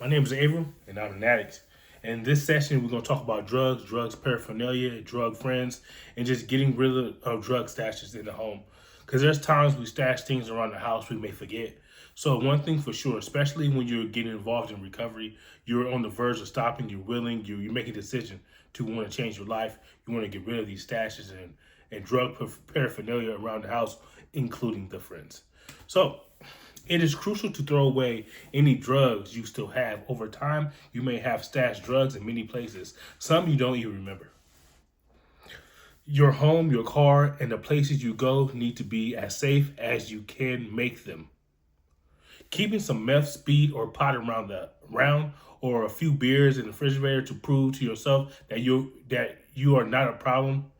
My name is Abram, and I'm an addict. In this session, we're going to talk about drugs, drugs paraphernalia, drug friends, and just getting rid of drug stashes in the home. Because there's times we stash things around the house we may forget. So one thing for sure, especially when you're getting involved in recovery, you're on the verge of stopping, you're willing, you make a decision to want to change your life. You want to get rid of these stashes and drug paraphernalia around the house, including the friends. So it is crucial to throw away any drugs you still have. Over time, you may have stashed drugs in many places, some you don't even remember. Your home, your car, and the places you go need to be as safe as you can make them. Keeping some meth, speed, or pot around or a few beers in the refrigerator to prove to yourself that you are not a problem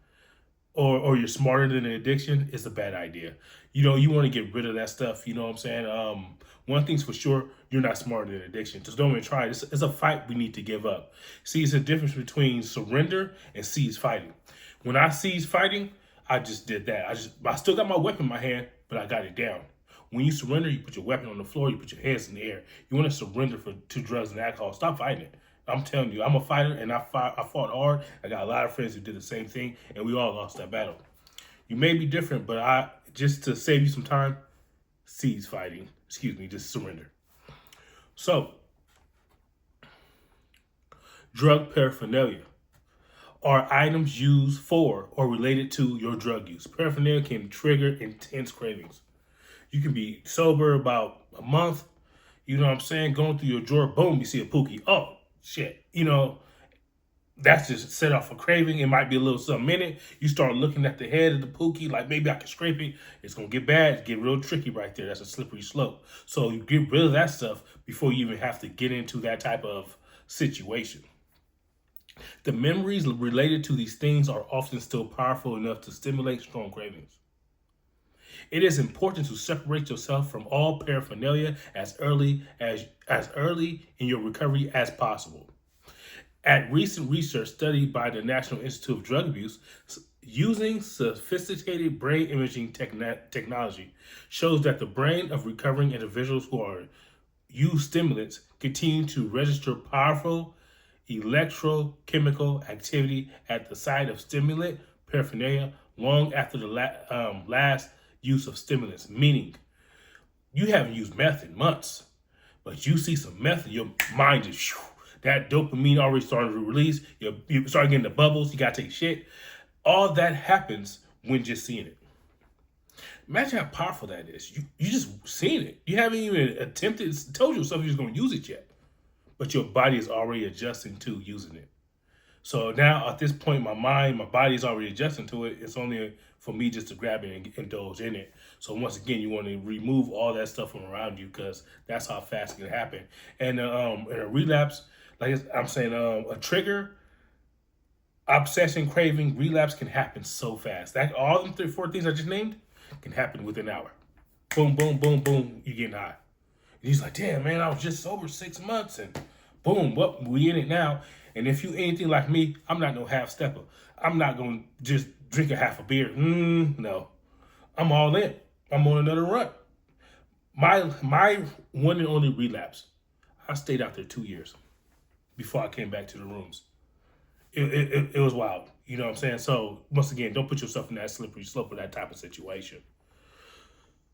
or you're smarter than an addiction is a bad idea. You want to get rid of that stuff. You know what I'm saying? One thing's for sure, you're not smarter than addiction. Just don't even try it. It's a fight we need to give up. See, it's a difference between surrender and cease fighting. When I cease fighting, I just did that. I still got my weapon in my hand, but I got it down. When you surrender, you put your weapon on the floor, you put your hands in the air. You want to surrender to drugs and alcohol. Stop fighting it. I'm telling you, I'm a fighter, and I fought hard. I got a lot of friends who did the same thing, and we all lost that battle. You may be different, but just to save you some time, cease fighting. Just surrender. So, drug paraphernalia are items used for or related to your drug use. Paraphernalia can trigger intense cravings. You can be sober about a month, you know what I'm saying, going through your drawer, boom, you see a pookie. Oh, shit. That's just set off a craving. It might be a little something in it. You start looking at the head of the pookie, like maybe I can scrape it. It's going to get bad, get real tricky right there. That's a slippery slope. So you get rid of that stuff before you even have to get into that type of situation. The memories related to these things are often still powerful enough to stimulate strong cravings. It is important to separate yourself from all paraphernalia as early in your recovery as possible. At recent research studied by the National Institute of Drug Abuse, using sophisticated brain imaging technology shows that the brain of recovering individuals who are use stimulants continue to register powerful electrochemical activity at the site of stimulant paraphernalia long after the last use of stimulants. Meaning, you haven't used meth in months, but you see some meth, and your mind just that dopamine already started to release. You start getting the bubbles. You gotta take shit. All that happens when just seeing it. Imagine how powerful that is. You just seen it. You haven't even told yourself you're just gonna use it yet, but your body is already adjusting to using it. So now at this point, my body is already adjusting to it. It's only for me just to grab it and indulge in it. So once again, you want to remove all that stuff from around you because that's how fast it can happen. And in a relapse, like I'm saying, a trigger, obsession, craving, relapse can happen so fast. That all them 4 things I just named can happen within an hour. Boom, boom, boom, boom. You getting high. And he's like, damn, man, I was just sober 6 months, and boom, what we in it now. And if you anything like me, I'm not no half stepper. I'm not gonna just drink a half a beer. No, I'm all in. I'm on another run. My one and only relapse, I stayed out there 2 years before I came back to the rooms. It was wild. You know what I'm saying? So once again, don't put yourself in that slippery slope of that type of situation.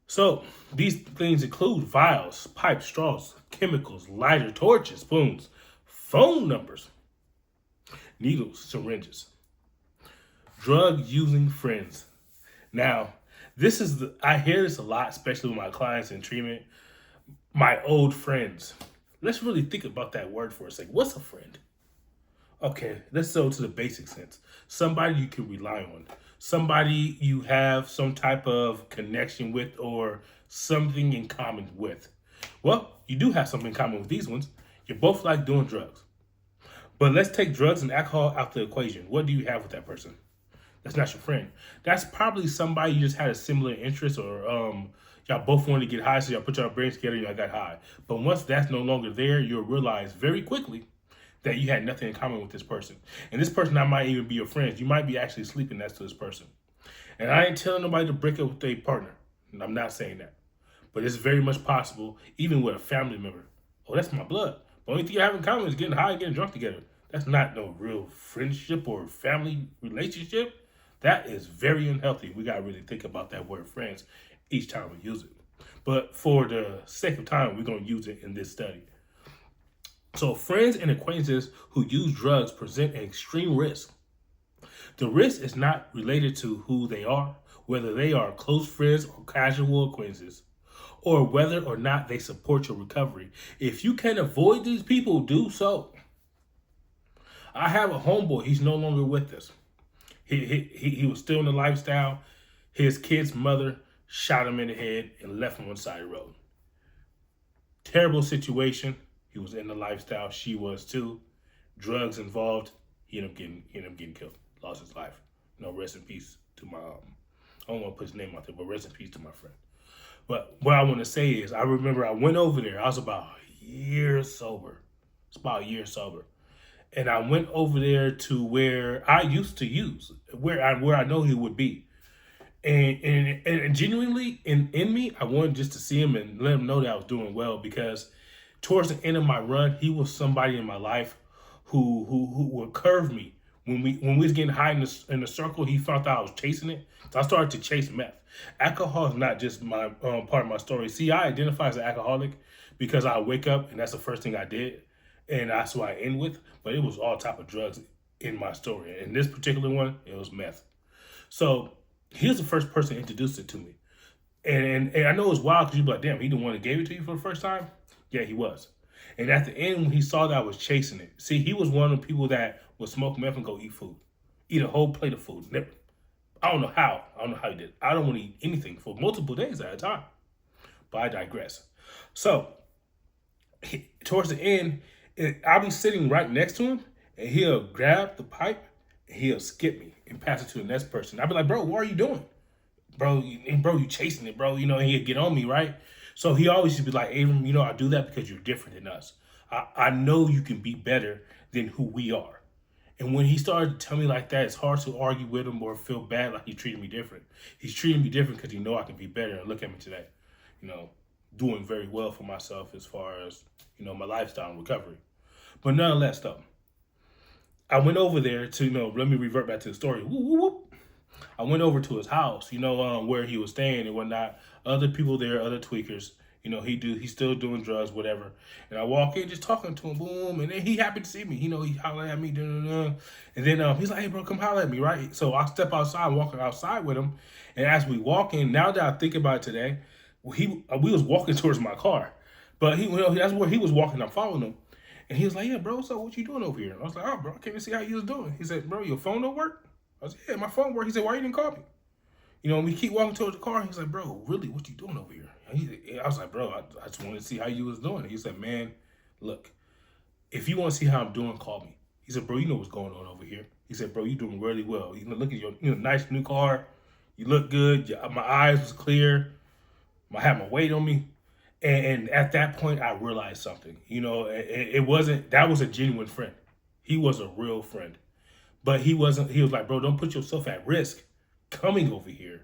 So these things include vials, pipes, straws, chemicals, lighter, torches, spoons, phone numbers, needles, syringes, drug using friends. Now, I hear this a lot, especially with my clients in treatment. My old friends. Let's really think about that word for a second. What's a friend? Okay, let's go to the basic sense. Somebody you can rely on. Somebody you have some type of connection with or something in common with. Well, you do have something in common with these ones. You both like doing drugs. But let's take drugs and alcohol out the equation. What do you have with that person? That's not your friend. That's probably somebody you just had a similar interest or y'all both wanted to get high, so y'all put your brains together and y'all got high. But once that's no longer there, you'll realize very quickly that you had nothing in common with this person. And this person might even be your friends. You might be actually sleeping next to this person. And I ain't telling nobody to break up with their partner. I'm not saying that. But it's very much possible, even with a family member. Oh, that's my blood. The only thing you have in common is getting high and getting drunk together. That's not no real friendship or family relationship. That is very unhealthy. We got to really think about that word friends each time we use it. But for the sake of time, we're going to use it in this study. So, friends and acquaintances who use drugs present an extreme risk. The risk is not related to who they are, whether they are close friends or casual acquaintances, or whether or not they support your recovery. If you can avoid these people, do so. I have a homeboy. He's no longer with us. He was still in the lifestyle. His kid's mother shot him in the head and left him on the side of the road. Terrible situation. He was in the lifestyle. She was too. Drugs involved. He ended up getting killed. Lost his life. Rest in peace to my. I don't want to put his name out there, but rest in peace to my friend. But what I want to say is, I remember I went over there. I was about a year sober. It's about a year sober. And I went over there to where I used to use, where I know he would be. And genuinely in me, I wanted just to see him and let him know that I was doing well, because towards the end of my run, he was somebody in my life who would curve me. When we was getting high in the circle, he thought that I was chasing it. So I started to chase meth. Alcohol is not just my part of my story. See, I identify as an alcoholic because I wake up and that's the first thing I did, and that's what I end with. But it was all type of drugs in my story. In this particular one, it was meth. So he was the first person to introduce it to me. And I know it's wild because you're like, damn, he the one that gave it to you for the first time? Yeah, he was. And at the end, when he saw that I was chasing it, see, he was one of the people that would smoke meth and go eat food. Eat a whole plate of food. Never. I don't know how. I don't know how he did. I don't want to eat anything for multiple days at a time. But I digress. So, towards the end, I'll be sitting right next to him, and he'll grab the pipe, and he'll skip me and pass it to the next person. I'll be like, bro, what are you doing? Bro, you chasing it, bro. And he'd get on me, right? So he always used to be like, Abram, I do that because you're different than us. I know you can be better than who we are. And when he started to tell me like that, it's hard to argue with him or feel bad like he treated me different. He's treating me different because I can be better. And look at me today, doing very well for myself as far as, my lifestyle and recovery. But nonetheless, though, I went over there to, let me revert back to the story. Whoop, whoop, whoop. I went over to his house, where he was staying and whatnot. Other people there, other tweakers, he's still doing drugs, whatever. And I walk in just talking to him, boom, and then he happy to see me. He holler at me, and then he's like, hey, bro, come holler at me, right? So I step outside, walking outside with him. And as we walk in, now that I think about it today, we was walking towards my car. But that's where he was walking. I'm following him. And he was like, yeah, bro, so what you doing over here? And I was like, oh, bro, I can't even see how you was doing. He said, bro, your phone don't work? I said, yeah, my phone works. He said, why you didn't call me? We keep walking towards the car. He's like, bro, really, what you doing over here? I was like, bro, I just wanted to see how you was doing. He said, man, look, if you want to see how I'm doing, call me. He said, bro, you know what's going on over here. He said, bro, you doing really well. Look at your nice new car. You look good. My eyes was clear. I had my weight on me. And at that point, I realized something. It wasn't, that was a genuine friend. He was a real friend. But he was like, bro, don't put yourself at risk coming over here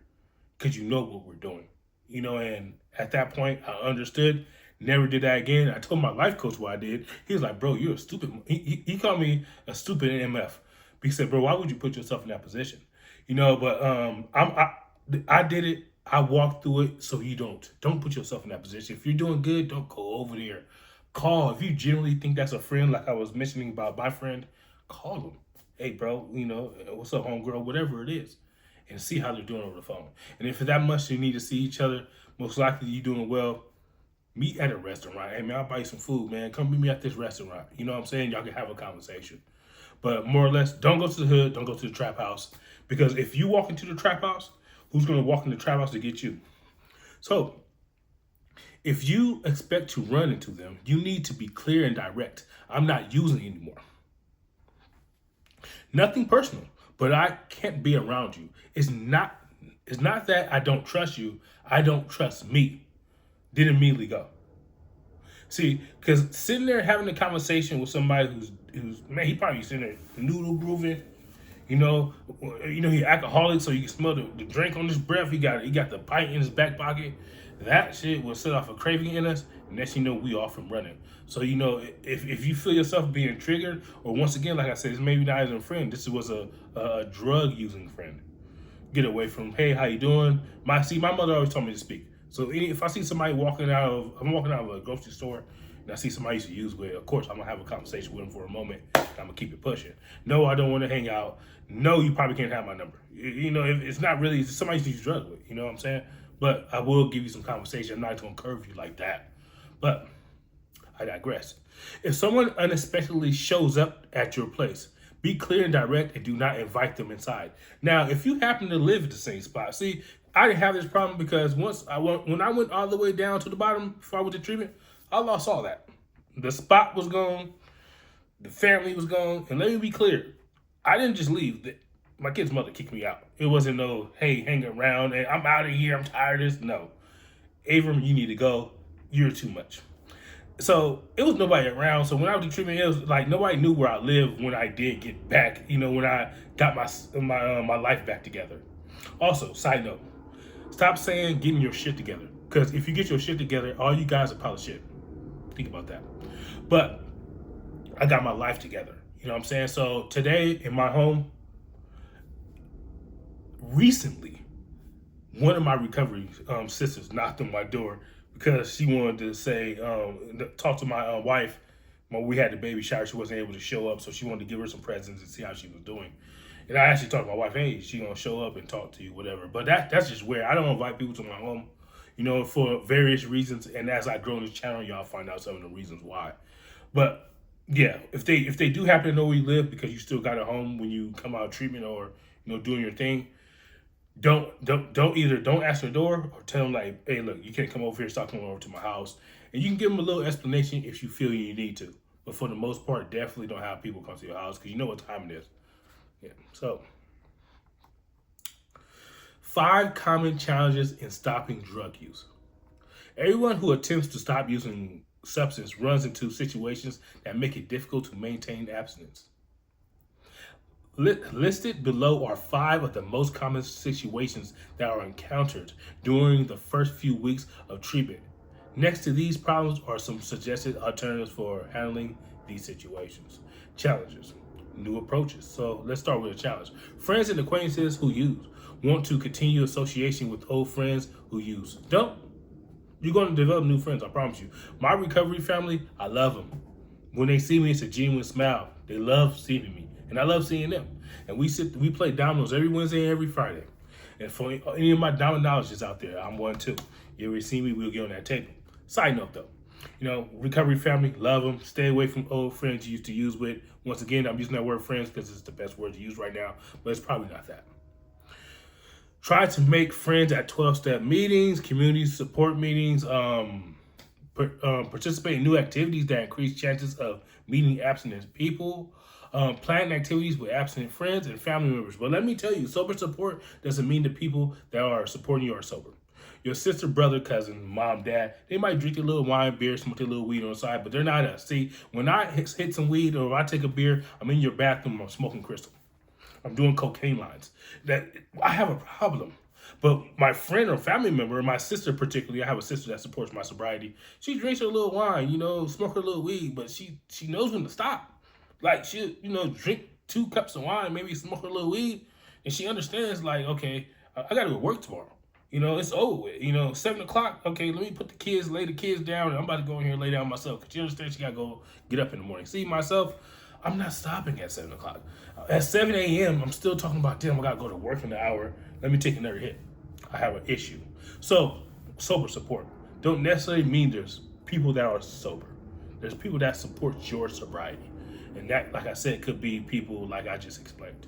because you know what we're doing. And at that point, I understood, never did that again. I told my life coach what I did. He was like, bro, you're a stupid. He called me a stupid MF. He said, bro, why would you put yourself in that position? But I did it. I walked through it so you don't put yourself in that position. If you're doing good, don't go over there. Call. If you genuinely think that's a friend, like I was mentioning about my friend, call them. Hey, bro, what's up, homegirl, whatever it is, and see how they're doing over the phone. And if that much you need to see each other, most likely you doing well, meet at a restaurant. Hey, man, I'll buy you some food, man. Come meet me at this restaurant. You know what I'm saying? Y'all can have a conversation. But more or less, don't go to the hood. Don't go to the trap house. Because if you walk into the trap house, who's going to walk in the trap house to get you? So if you expect to run into them, you need to be clear and direct. I'm not using it anymore. Nothing personal, but I can't be around you. It's not that I don't trust you. I don't trust me. Then immediately go. See, because sitting there having a conversation with somebody who's man, he probably sitting there noodle grooving. He alcoholic, so you can smell the drink on his breath. He got the pipe in his back pocket. that shit will set off a craving in us, and next you know, we off and running. So, if you feel yourself being triggered, or once again, like I said, it's maybe not even a friend. This was a drug using friend. Get away from, hey, how you doing? My mother always told me to speak. So if I see somebody I'm walking out of a grocery store, and I see somebody I used to use with, of course, I'm gonna have a conversation with them for a moment. And I'm gonna keep it pushing. No, I don't want to hang out. No, you probably can't have my number. If it's not really, it's somebody to use drugs with. You know what I'm saying? But I will give you some conversation. I'm not gonna curve you like that. But I digress. If someone unexpectedly shows up at your place, be clear and direct and do not invite them inside. Now, if you happen to live at the same spot, see, I didn't have this problem because when I went all the way down to the bottom before I went to treatment, I lost all that. The spot was gone, the family was gone, and let me be clear, I didn't just leave. My kid's mother kicked me out. It wasn't no, hey, hang around and I'm out of here, I'm tired of this. No. Abram, you need to go. You're too much. So it was nobody around. So when I was in treatment, it was like nobody knew where I lived when I did get back. When I got my life back together. Also, side note, stop saying getting your shit together, because if you get your shit together, all you guys are pile of shit. Think about that. But I got my life together. You know what I'm saying? So today in my home, recently, one of my recovery sisters knocked on my door because she wanted to say, talk to my wife. When we had the baby shower, she wasn't able to show up, so she wanted to give her some presents and see how she was doing. And I actually talked to my wife, hey, she gonna show up and talk to you, whatever. But that's just weird. I don't invite people to my home, for various reasons. And as I grow this channel, y'all find out some of the reasons why. But yeah, if they do happen to know where you live because you still got a home when you come out of treatment or doing your thing, don't ask their door or tell them like, hey, look, you can't come over here, stop coming over to my house. And you can give them a little explanation if you feel you need to. But for the most part, definitely don't have people come to your house because you know what time it is. Yeah. So 5 common challenges in stopping drug use. Everyone who attempts to stop using substance runs into situations that make it difficult to maintain abstinence. Listed below are 5 of the most common situations that are encountered during the first few weeks of treatment. Next to these problems are some suggested alternatives for handling these situations. Challenges. New approaches. So let's start with a challenge. Friends and acquaintances who use. Want to continue association with old friends who use. Don't. You're going to develop new friends, I promise you. My recovery family, I love them. When they see me, it's a genuine smile. They love seeing me, and I love seeing them. And we play dominoes every Wednesday and every Friday. And for any of my dominologists out there, I'm one too. You ever see me, we'll get on that table. Side note though, recovery family, love them. Stay away from old friends you used to use with. Once again, I'm using that word friends because it's the best word to use right now, but it's probably not that. Try to make friends at 12-step meetings, community support meetings, participate in new activities that increase chances of meeting abstinent people, plan activities with abstinent friends and family members. But let me tell you, sober support doesn't mean the people that are supporting you are sober. Your sister, brother, cousin, mom, dad, they might drink a little wine, beer, smoke a little weed on the side, but they're not us. See, when I hit some weed or if I take a beer, I'm in your bathroom, I'm smoking crystal. I'm doing cocaine lines. That I have a problem. But my friend or family member, my sister particularly, I have a sister that supports my sobriety. She drinks her little wine, smoke her little weed, but she knows when to stop. Like she'll, drink 2 cups of wine, maybe smoke her little weed, and she understands like, okay, I gotta go to work tomorrow. It's over with. 7 o'clock, okay, let me lay the kids down, and I'm about to go in here and lay down myself. Because she understands she gotta go get up in the morning. See, myself, I'm not stopping at 7 o'clock. At 7 a.m., I'm still talking about, damn, I got to go to work in an hour. Let me take another hit. I have an issue. So, sober support don't necessarily mean there's people that are sober. There's people that support your sobriety. And that, like I said, could be people like I just explained.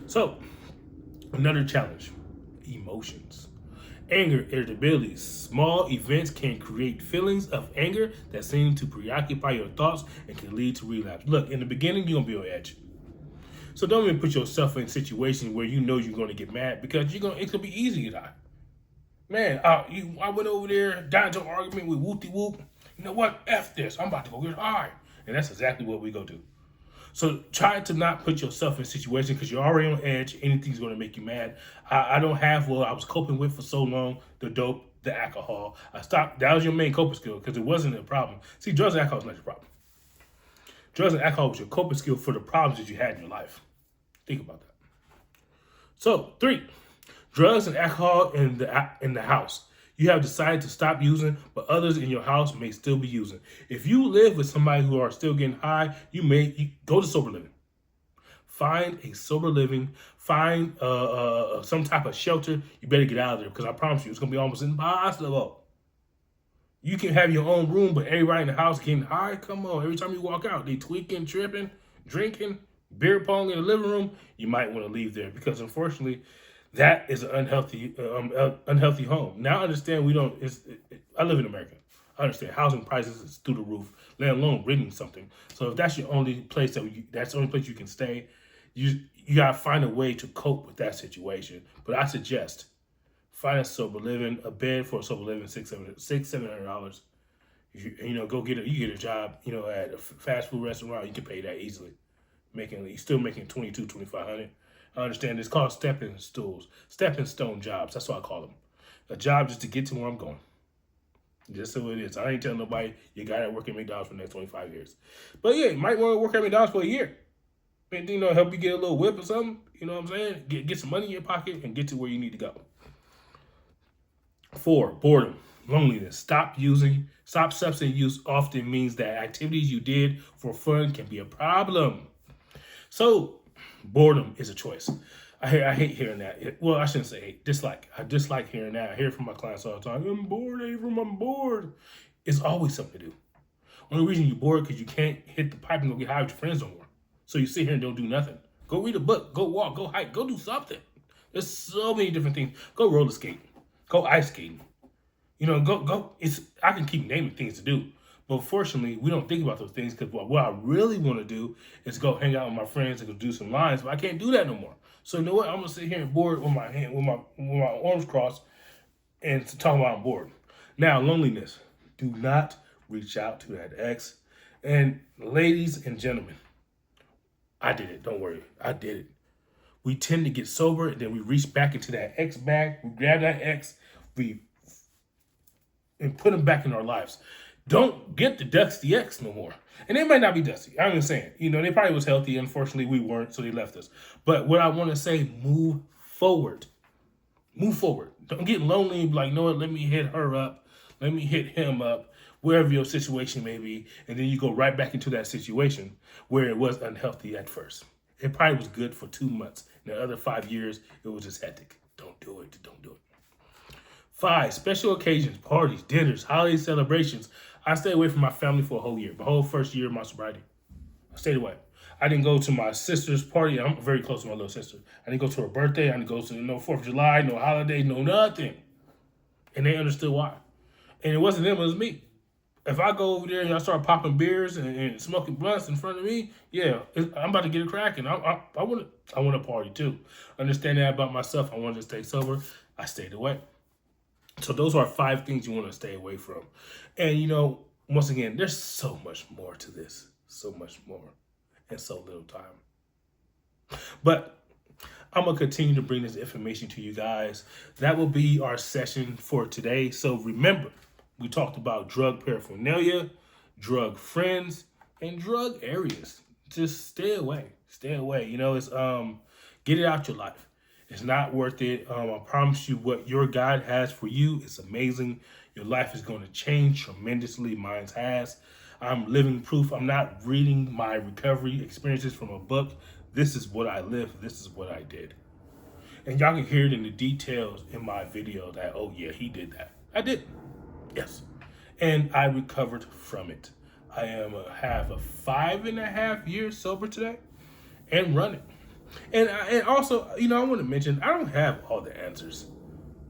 So, another challenge, emotions. Anger, irritability. Small events can create feelings of anger that seem to preoccupy your thoughts and can lead to relapse. Look, in the beginning, you're going to be on edge. So don't even put yourself in a situation where you know you're going to get mad because it's going to be easy to die. Man, I went over there, got into an argument with Whoopty Whoop. You know what? F this. I'm about to go get high. And that's exactly what we go do. So try to not put yourself in a situation because you're already on edge. Anything's going to make you mad. I don't have what I was coping with for so long, the dope, the alcohol. I stopped. That was your main coping skill because it wasn't a problem. See, drugs and alcohol is not your problem. Drugs and alcohol was your coping skill for the problems that you had in your life. Think about that. So, 3, drugs and alcohol in the house. You have decided to stop using, but others in your house may still be using. If you live with somebody who are still getting high, you go to sober living. Find a sober living. Find some type of shelter. You better get out of there because I promise you, it's gonna be almost impossible. You can have your own room, but everybody in the house getting high. Come on, every time you walk out, they tweaking, tripping, drinking, beer pong in the living room. You might want to leave there because unfortunately, that is an unhealthy home. Now I understand we don't. I live in America. I understand housing prices is through the roof, let alone renting something. So if that's your only place that's the only place you can stay, you gotta find a way to cope with that situation. But I suggest find a sober living, a bed for a sober living, $700. Go get you get a job, at a fast food restaurant, you can pay that easily. You're still making $2,200-$2,500. I understand it's called stepping stone jobs. That's what I call them. A job just to get to where I'm going. Just so it is. I ain't telling nobody you gotta work at McDonald's for the next 25 years. But yeah, you might want to work at McDonald's for a year. And help you get a little whip or something. You know what I'm saying? Get some money in your pocket and get to where you need to go. 4, boredom, loneliness. Stop substance use often means that activities you did for fun can be a problem. So boredom is a choice. I hate hearing that. Well, I shouldn't say hate. Dislike. I dislike hearing that. I hear it from my clients all the time. I'm bored, Abram. I'm bored. It's always something to do. Only reason you're bored because you can't hit the pipe and go get high with your friends no more. So you sit here and don't do nothing. Go read a book. Go walk. Go hike. Go do something. There's so many different things. Go roller skate. Go ice skating. Go. I can keep naming things to do. But fortunately, we don't think about those things because what I really want to do is go hang out with my friends and go do some lines. But I can't do that no more. So you know what? I'm gonna sit here and bored with my arms crossed and talk about I'm bored. Now, loneliness. Do not reach out to that ex. And ladies and gentlemen, I did it. Don't worry, I did it. We tend to get sober and then we reach back into that ex bag. We grab that ex, and put them back in our lives. Don't get the dusty ex no more. And they might not be dusty. I'm just saying, they probably was healthy. Unfortunately, we weren't, so they left us. But what I want to say, move forward. Move forward. Don't get lonely and be like, what, let me hit her up. Let me hit him up, wherever your situation may be. And then you go right back into that situation where it was unhealthy at first. It probably was good for 2 months. In the other 5 years, it was just hectic. Don't do it. Don't do it. 5, special occasions, parties, dinners, holiday celebrations. I stayed away from my family for a whole year, the whole first year of my sobriety. I stayed away. I didn't go to my sister's party. I'm very close to my little sister. I didn't go to her birthday. I didn't go to no 4th of July, no holiday, no nothing. And they understood why. And it wasn't them, it was me. If I go over there and I start popping beers and smoking blunts in front of me, I'm about to get it cracking. I want to party too. Understand that about myself. I wanted to stay sober. I stayed away. So those are 5 things you want to stay away from. And, once again, there's so much more to this. So much more. And so little time. But I'm going to continue to bring this information to you guys. That will be our session for today. So remember, we talked about drug paraphernalia, drug friends, and drug areas. Just stay away. Stay away. It's get it out your life. It's not worth it. I promise you what your God has for you is amazing. Your life is going to change tremendously. Mine has. I'm living proof. I'm not reading my recovery experiences from a book. This is what I lived. This is what I did. And y'all can hear it in the details in my video that, oh yeah, he did that. I did. Yes. And I recovered from it. I have a 5.5 years sober today and running. And also, I want to mention, I don't have all the answers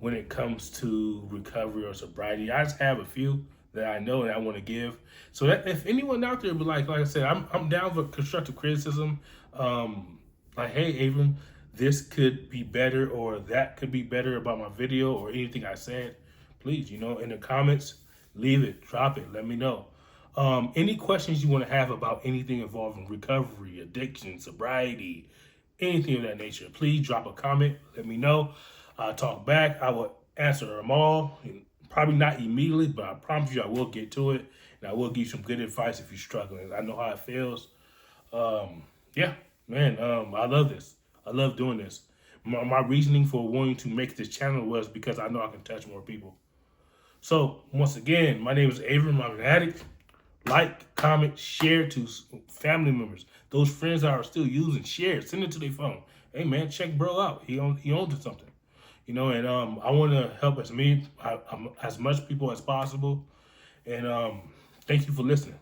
when it comes to recovery or sobriety. I just have a few that I know and I want to give. So that if anyone out there would like I said, I'm down for constructive criticism. Like, hey, Abram, this could be better or that could be better about my video or anything I said. Please, in the comments, leave it, drop it, let me know. Any questions you want to have about anything involving recovery, addiction, sobriety, anything of that nature, please drop a comment. Let me know. I'll talk back. I will answer them all. Probably not immediately, but I promise you I will get to it. And I will give you some good advice if you're struggling. I know how it feels. Yeah, man, I love this. I love doing this. My reasoning for wanting to make this channel was because I know I can touch more people. So, once again, my name is Abram. I'm an addict. Like, comment, share to family members. Those friends that are still using, share. Send it to their phone. Hey, man, check bro out. He on to something. You know, and I want to help as much people as possible. And thank you for listening.